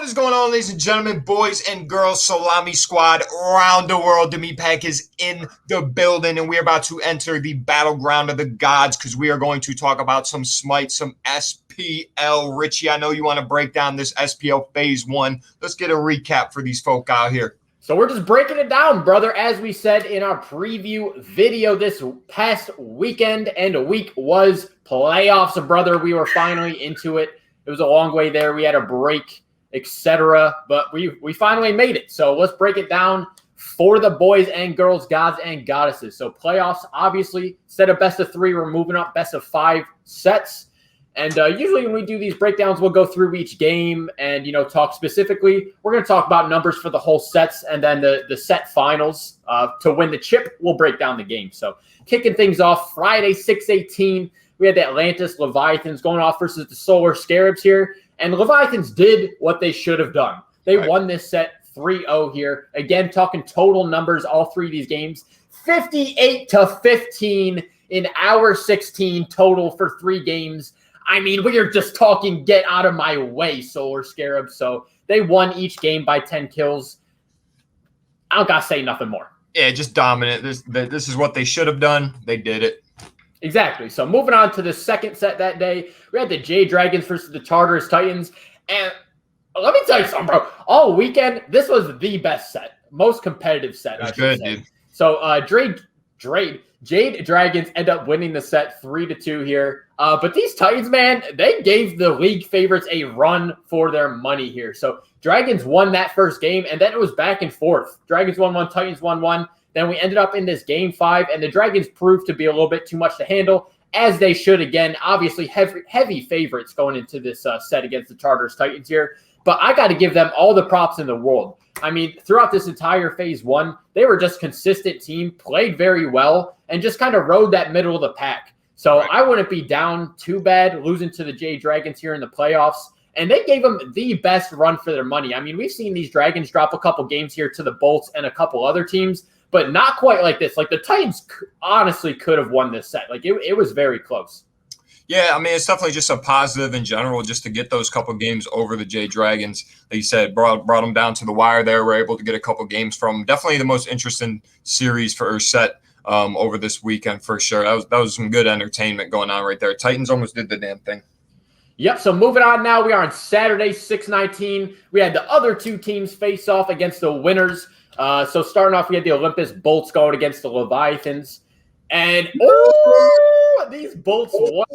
What is going on, ladies and gentlemen, boys and girls, Salami squad around the world? The Meat Pack is in the building, and we're about to enter the battleground of the gods because we are going to talk about some Smite, some SPL. Richie, I know you want to break down this SPL Phase 1. Let's get a recap for these folk out here. So we're just breaking it down, brother. As we said in our preview video, this past weekend and week was playoffs, brother. We were finally into it. It was a long way there. We had a break, etc. But we finally made it. So let's break it down for the boys and girls, gods and goddesses. So playoffs, obviously, instead of best of 3, we're moving up best of 5 sets. And usually when we do these breakdowns, we'll go through each game and, talk specifically. We're going to talk about numbers for the whole sets and then the set finals. To win the chip, we'll break down the game. So kicking things off, Friday, 6/18, we had the Atlantis Leviathans going off versus the Solar Scarabs here. And Leviathans did what they should have done. They won this set 3-0 here. Again, talking total numbers, all 3 of these games. 58-15 in hour 16 total for 3 games. I mean, we are just talking get out of my way, Solar Scarab. So they won each game by 10 kills. I don't got to say nothing more. Yeah, just dominant. This is what they should have done. They did it. Exactly. So moving on to the second set that day, we had the Jade Dragons versus the Tartarus Titans. And let me tell you something, bro. All weekend, this was the best set. Most competitive set, I should say. Dude. So Jade Dragons end up winning the set 3-2 here. But these Titans, man, they gave the league favorites a run for their money here. So Dragons won that first game, and then it was back and forth. Dragons won 1, Titans won 1. Then we ended up in this game 5, and the Dragons proved to be a little bit too much to handle, as they should again. Obviously, heavy favorites going into this set against the Tartarus Titans here. But I got to give them all the props in the world. I mean, throughout this entire Phase 1, they were just consistent team, played very well, and just kind of rode that middle of the pack. So I wouldn't be down too bad losing to the Jade Dragons here in the playoffs. And they gave them the best run for their money. I mean, we've seen these Dragons drop a couple games here to the Bolts and a couple other teams, but not quite like this. Like the Titans honestly could have won this set. Like it was very close. Yeah, I mean, it's definitely just a positive in general just to get those couple games over the Jade Dragons. Like you said, brought them down to the wire there. We're able to get a couple games from them. Definitely the most interesting series for our set over this weekend for sure. That was some good entertainment going on right there. Titans almost did the damn thing. Yep, so moving on now, we are on Saturday, 6/19. We had the other 2 teams face off against the winners. So starting off, we had the Olympus Bolts going against the Leviathans. And these Bolts won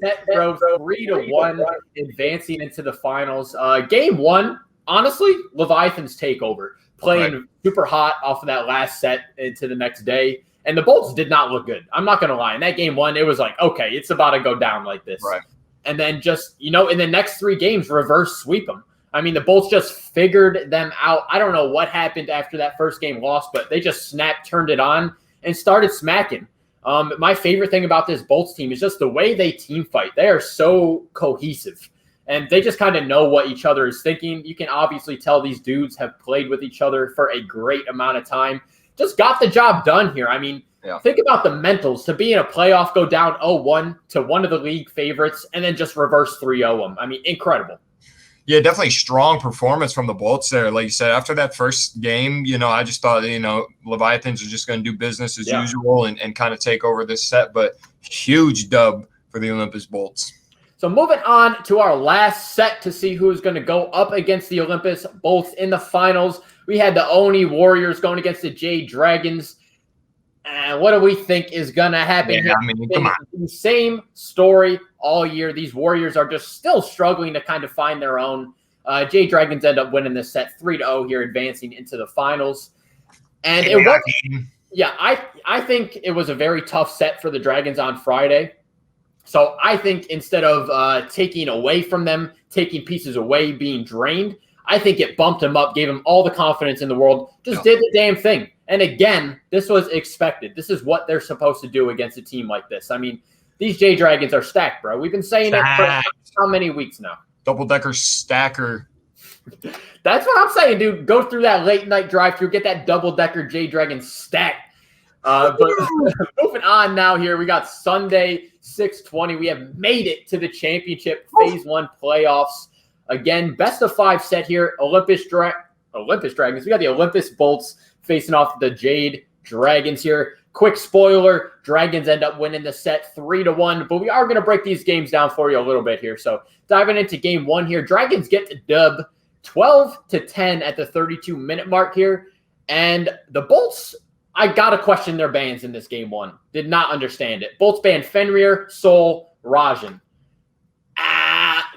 set, bro, 3-1, advancing into the finals. Game 1, honestly, Leviathans take over, playing super hot off of that last set into the next day. And the Bolts did not look good. I'm not going to lie. In that game 1, it was like, okay, it's about to go down like this. Right. And then just, in the next 3 games, reverse sweep them. I mean, the Bolts just figured them out. I don't know what happened after that first game loss, but they just snapped, turned it on, and started smacking. My favorite thing about this Bolts team is just the way they team fight. They are so cohesive, and they just kind of know what each other is thinking. You can obviously tell these dudes have played with each other for a great amount of time. Just got the job done here. I mean, think about the mentals to be in a playoff, go down 0-1 to one of the league favorites, and then just reverse 3-0 them. I mean, incredible. Yeah, definitely strong performance from the Bolts there. Like you said, after that first game, I just thought, Leviathans are just going to do business as usual and kind of take over this set. But huge dub for the Olympus Bolts. So moving on to our last set to see who's going to go up against the Olympus Bolts in the finals. We had the Oni Warriors going against the Jade Dragons. And what do we think is going to happen here? I mean, come on. The same story all year. These Warriors are just still struggling to kind of find their own. Jade Dragons end up winning this set 3-0 here, advancing into the finals. And it was, I think it was a very tough set for the Dragons on Friday. So I think instead of taking away from them, taking pieces away, being drained, I think it bumped them up, gave them all the confidence in the world, just did the damn thing. And again, this was expected. This is what they're supposed to do against a team like this. I mean, these Jade Dragons are stacked, bro. We've been saying it for how many weeks now? Double-decker stacker. That's what I'm saying, dude. Go through that late-night drive-thru, get that double-decker Jade Dragon stacked. But moving on now here, we got Sunday, 6/20. We have made it to the championship Phase 1 playoffs. Again, best of 5 set here. Olympus Dragons. We got the Olympus Bolts facing off the Jade Dragons here. Quick spoiler, Dragons end up winning the set 3-1, but we are going to break these games down for you a little bit here. So diving into game 1 here, Dragons get the dub 12-10 at the 32-minute mark here. And the Bolts, I got to question their bans in this game 1. Did not understand it. Bolts banned Fenrir, Sol, Rajan.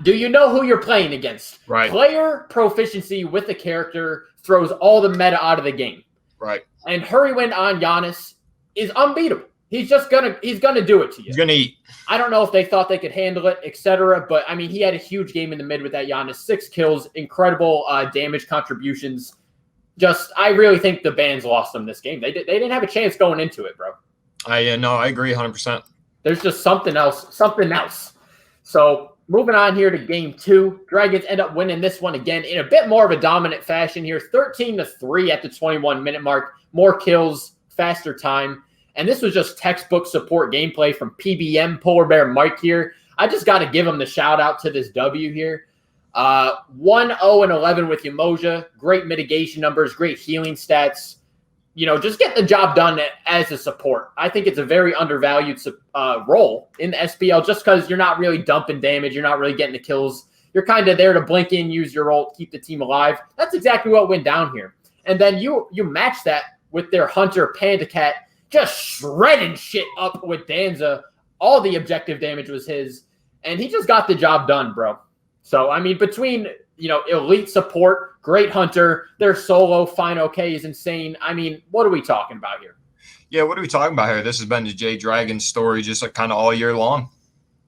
Do you know who you're playing against? Right. Player proficiency with the character throws all the meta out of the game. Right. And Hurry Wind on Giannis is unbeatable. He's gonna do it to you. He's gonna eat. I don't know if they thought they could handle it, etc. But I mean, he had a huge game in the mid with that Giannis. 6 kills, incredible damage contributions. I really think the bans lost them this game. They didn't have a chance going into it, bro. I agree 100%. There's just something else. So moving on here to game 2, Dragons end up winning this one again in a bit more of a dominant fashion here, 13-3 at the 21-minute mark. More kills, faster time. And this was just textbook support gameplay from PBM, Polar Bear Mike here. I just got to give him the shout out to this W here. 1-0-11 with Umoja. Great mitigation numbers, great healing stats. Just get the job done as a support. I think it's a very undervalued role in the SPL just because you're not really dumping damage. You're not really getting the kills. You're kind of there to blink in, use your ult, keep the team alive. That's exactly what went down here. And then you match that with their Hunter Panda Cat just shredding shit up with Danza. All the objective damage was his. And he just got the job done, bro. So, I mean, between, elite support, great Hunter, their solo, fine, okay, is insane. I mean, what are we talking about here? Yeah, what are we talking about here? This has been the Jade Dragon story just kind of all year long.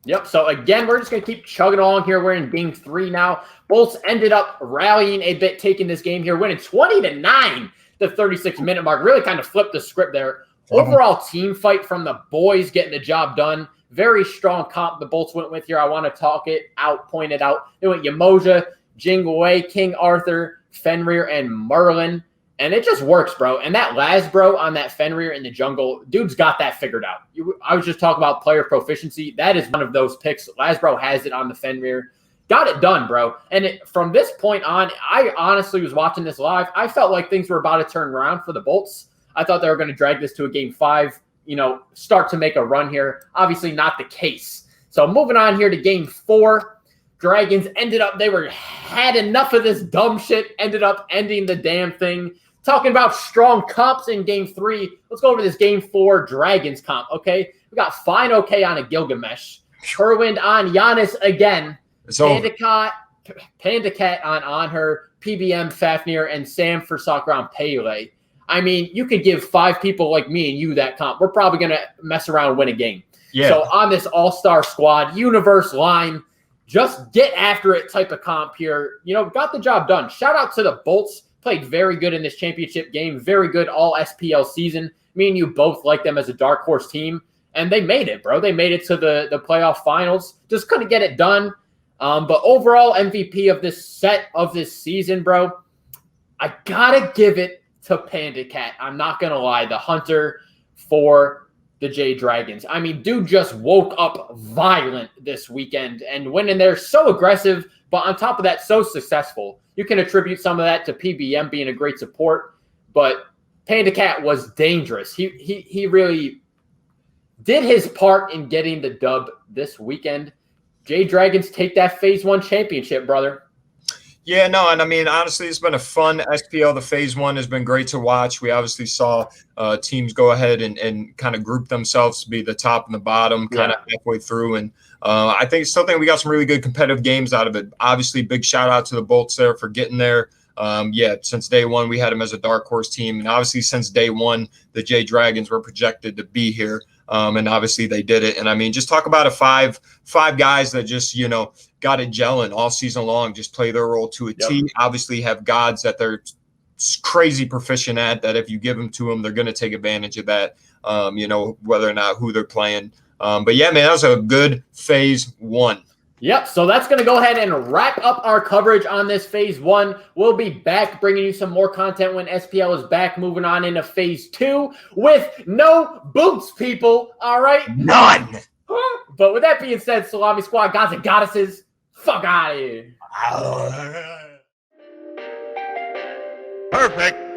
Yep. So, again, we're just going to keep chugging along here. We're in game 3 now. Bolts ended up rallying a bit, taking this game here, winning 20-9, the 36-minute mark. Really kind of flipped the script there. Overall team fight from the boys getting the job done. Very strong comp the Bolts went with here. I want to point it out. They went Umoja, Jingwei, King Arthur, Fenrir, and Merlin. And it just works, bro. And that Lasbro on that Fenrir in the jungle, dude's got that figured out. I was just talking about player proficiency. That is one of those picks. Lasbro has it on the Fenrir. Got it done, bro. And from this point on, I honestly was watching this live. I felt like things were about to turn around for the Bolts. I thought they were going to drag this to a game 5. Start to make a run here. Obviously not the case. So moving on here to game 4, Dragons had enough of this dumb shit, ended up ending the damn thing. Talking about strong comps in game 3, let's go over this game 4 Dragons comp, okay? We got fine okay on a Gilgamesh. Whirlwind on Giannis again. Panda Cat on her, PBM, Fafnir, and Sam for Sakura on Pele. I mean, you could give 5 people like me and you that comp. We're probably going to mess around and win a game. Yeah. So on this all-star squad, universe line, just get after it type of comp here. Got the job done. Shout out to the Bolts. Played very good in this championship game. Very good all SPL season. Me and you both like them as a dark horse team. And they made it, bro. They made it to the playoff finals. Just couldn't get it done. But overall MVP of this set of this season, bro, I got to give it to Panda Cat. I'm not going to lie. The Hunter for the Jade Dragons. I mean, dude just woke up violent this weekend and went in there so aggressive, but on top of that, so successful. You can attribute some of that to PBM being a great support, but Panda Cat was dangerous. He really did his part in getting the dub this weekend. Jade Dragons take that Phase 1 championship, brother. Yeah, no, and I mean, honestly, it's been a fun SPL. The Phase 1 has been great to watch. We obviously saw teams go ahead and kind of group themselves to be the top and the bottom kind of halfway through. And I still think we got some really good competitive games out of it. Obviously, big shout out to the Bolts there for getting there. Since day one, we had them as a dark horse team. And obviously, since day one, the Jade Dragons were projected to be here. And obviously, they did it. And I mean, just talk about a five guys that just, got it gelling all season long, just play their role to a T. Obviously, have gods that they're crazy proficient at, that if you give them to them, they're going to take advantage of that, whether or not who they're playing. But yeah, man, that was a good Phase 1. Yep, so that's going to go ahead and wrap up our coverage on this Phase 1. We'll be back bringing you some more content when SPL is back, moving on into Phase 2 with no boots, people, all right? None! But with that being said, Salami Squad, gods and goddesses, Fuck out of here. Perfect.